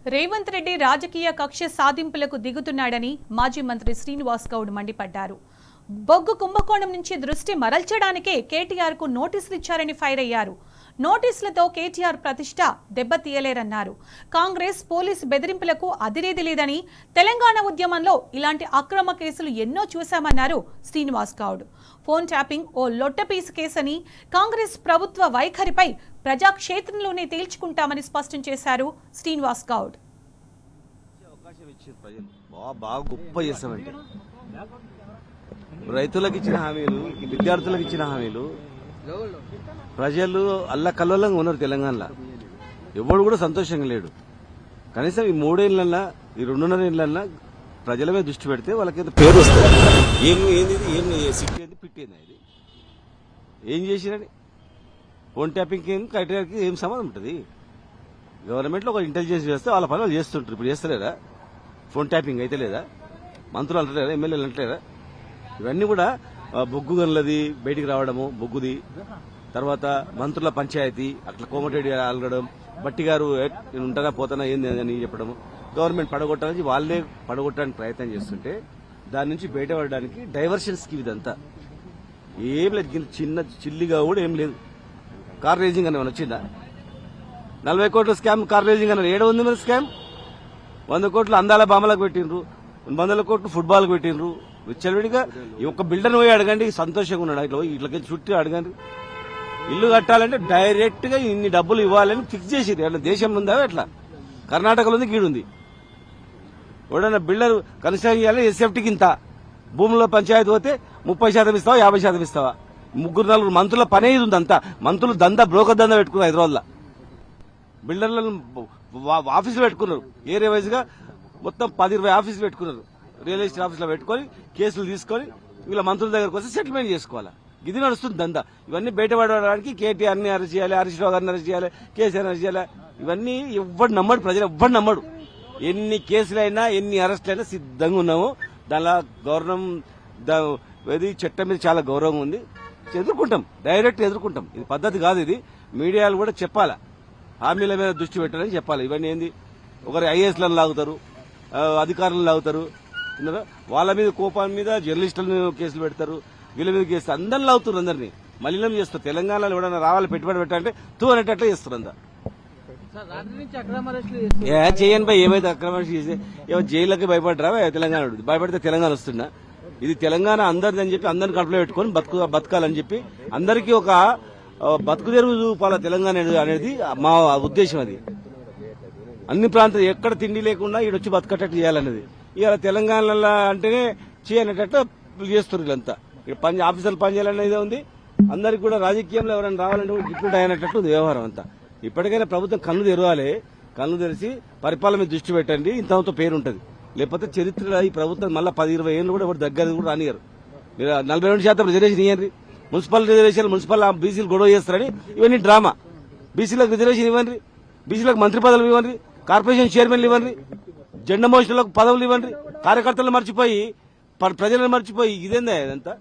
రేవంత్ రెడ్డి రాజకీయ కక్ష సాధింపులకు దిగుతున్నాడని మాజీ మంత్రి శ్రీనివాస్ గౌడ్ మండిపడ్డారు. బొగ్గు కుంభకోణం నుంచి దృష్టి మరల్చడానికే కేటీఆర్ కు నోటీసులు ఇచ్చారని ఫైర్ అయ్యారు. నోటీసులతో కేటీఆర్ ప్రతిష్ట దెబ్బతీయలేరన్నారు. కాంగ్రెస్ పోలీసు బెదిరింపులకు అదిరేది లేదని, తెలంగాణ ఉద్యమంలో ఇలాంటి అక్రమ కేసులు ఎన్నో చూశామన్నారు శ్రీనివాస్ గౌడ్. ఫోన్ ట్యాపింగ్ ఓ లొట్టపీసు కేసని, కాంగ్రెస్ ప్రభుత్వ వైఖరిపై ప్రజాక్షేత్రంలోనే తేల్చుకుంటామని స్పష్టం చేశారు శ్రీనివాస్ గౌడ్. రైతులకు ఇచ్చిన హామీలు, విద్యార్థులకు ఇచ్చిన హామీలు ప్రజలు అల్లకల్లోలంగా ఉన్నారు. తెలంగాణలో ఎవడు కూడా సంతోషంగా లేడు. కనీసం ఈ 3 ఏళ్లన్నా, ఈ 2.5 ఏళ్లన్నా ప్రజల మీద దృష్టి పెడితే వాళ్ళకి పేరు వస్తుంది. ఏం సిగ్గేది పిట్టేది ఇది ఏం చేసిరని ఫోన్ ట్యాపింగ్ ఏం క్రైటీరియాకి ఏం సంబంధం ఉంటుంది? గవర్నమెంట్లో ఒక ఇంటెలిజెన్స్ చేస్తే వాళ్ళ పని వాళ్ళు చేస్తుంటారు. ఇప్పుడు చేస్తలేరా? ఫోన్ ట్యాపింగ్ అయితే లేదా? మంత్రులు అంటలేరా? ఎమ్మెల్యేలు అంటలేరా? ఇవన్నీ కూడా బొగ్గు గనులది బయటికి రావడము, బొగ్గుది, తర్వాత మంత్రుల పంచాయతీ అట్లా కోమటిరెడ్డి అలగడం, బట్టి గారు నేను ఉంటానా పోతానా ఏంది అని చెప్పడము, గవర్నమెంట్ పడగొట్టాలని వాళ్ళే పడగొట్టడానికి ప్రయత్నం చేస్తుంటే దాని నుంచి బయటపడడానికి డైవర్షన్ స్కీమ్ ఇదంతా. ఏం లేదు, చిన్న చిల్లిగా కూడా ఏం లేదు. కార్ రేజింగ్ అని వచ్చిందా? 40 కోట్ల స్కామ్ కార్ రేజింగ్ అన్నారు. 700 మంది స్కామ్. 100 కోట్లు అందాల బామలకు పెట్టిండ్రు, 100 కోట్లు ఫుట్బాల్కి పెట్టిండ్రు. విచ్చలవిడిగా ఒక బిల్డర్ పోయి అడగండి, సంతోషంగా ఉన్నాడు. ఇట్లకి చుట్టూ అడగండి. ఇల్లు కట్టాలంటే డైరెక్ట్ గా ఇన్ని డబ్బులు ఇవ్వాలని ఫిక్స్ చేసేది. అట్లా దేశంలో ఉందా? ఎట్లా కర్ణాటకలో ఉంది, గీడుంది. ఎవడన్నా బిల్డర్ కన్స్ట్రక్షన్ చేయాలి, ఎస్ఎఫ్టీకి ఇంత, భూముల్లో పంచాయతీ పోతే 30% ఇస్తావా, 50% ఇస్తావా? 3-4 మంత్రుల పనే ఇది ఉంది. అంతా మంత్రులు దందా, బ్రోకర్ దందా పెట్టుకున్నారు. హైదరాబాద్లో బిల్డర్లను ఆఫీసులు పెట్టుకున్నారు. ఏరియా వైజ్ గా మొత్తం 10-20 ఆఫీసులు పెట్టుకున్నారు. రియల్ ఎస్టేట్ ఆఫీసులో పెట్టుకుని కేసులు తీసుకొని వీళ్ళ మంత్రుల దగ్గరకు వస్తే సెటిల్మెంట్ చేసుకోవాలా. ఇది నడుస్తుంది దందా. ఇవన్నీ బయటపడడానికి కేటీఆర్ని అరెస్ట్ చేయాలి, హరీష్ రావు గారిని అరెస్ట్ చేయాలి, కేసీఆర్ అరెస్ట్ చేయాలి. ఇవన్నీ ఎవ్వడు నమ్మడు, ప్రజలు ఎవ్వడు నమ్మడు. ఎన్ని కేసులైనా, ఎన్ని అరెస్టులైనా సిద్ధంగా ఉన్నాము. దానిలో గవర్నమెంట్ చట్టం మీద చాలా గౌరవం ఉంది. ఎదుర్కొంటాం, డైరెక్ట్ ఎదుర్కొంటాం. ఇది పద్ధతి కాదు. ఇది మీడియాలు కూడా చెప్పాలా, హామీల మీద దృష్టి పెట్టాలని చెప్పాలి. ఇవన్నీ ఏంది, ఒకరి ఐఏఎస్లను లాగుతారు, అధికారులను లాగుతారు, వాళ్ళ మీద కోపాల మీద జర్నలిస్టులను కేసులు పెడతారు, వీళ్ళ మీద కేసు అందరిని లాగుతారు. అందరినీ మలినం చేస్తారు. తెలంగాణలో ఎవడన్నా రావాలి పెట్టుబడి పెట్టాలంటే తూ అనేటట్లే చేస్తారు. అంతా చేయని పై ఏమైతే అక్రమ చేసి జైళ్ళకి భయపడరా? తెలంగాణ భయపడితే తెలంగాణ వస్తున్నా? ఇది తెలంగాణ అందరిది అని చెప్పి అందరిని కడుపులో పెట్టుకుని బతకాలని చెప్పి అందరికీ ఒక బతుకు తెరువు చూపాల తెలంగాణ అనేది మా ఉద్దేశం. అది అన్ని ప్రాంతాలు ఎక్కడ తిండి లేకుండా ఈడొచ్చి బతకట్టట్టు చేయాలనేది. ఇవాళ తెలంగాణలో అంటేనే చేయనట్టు చేస్తారు. వీళ్ళంతా ఆఫీసర్లు పనిచేయాలనేది ఉంది. అందరికి కూడా రాజకీయంలో ఎవరైనా రావాలంటే డిప్యూట్ అయినట్టు ఉంది వ్యవహారం అంతా. ఇప్పటికైనా ప్రభుత్వం కళ్ళు తెరవాలి. కళ్ళు తెరిచి పరిపాలన మీద దృష్టి పెట్టండి. ఇంతతో పేరు ఉంటుంది. లేకపోతే చరిత్రలో ఈ ప్రభుత్వం మళ్ళీ 10-20 ఏళ్ళు కూడా దగ్గర కూడా రానియరు. 42% రిజర్వేషన్ ఇవ్వండి. మున్సిపల్ రిజర్వేషన్, మున్సిపల్ బీసీలు గొడవ చేస్తారని ఇవన్నీ డ్రామా. బీసీలకు రిజర్వేషన్ ఇవ్వండి, బీసీలకు మంత్రి పదవులు ఇవ్వండి, కార్పొరేషన్ చైర్మన్లు ఇవ్వండి, జెండా మోషన్లకు పదవులు ఇవ్వండి. కార్యకర్తలు మర్చిపోయి, ప్రజలను మర్చిపోయి ఇదేందా ఇదంతా?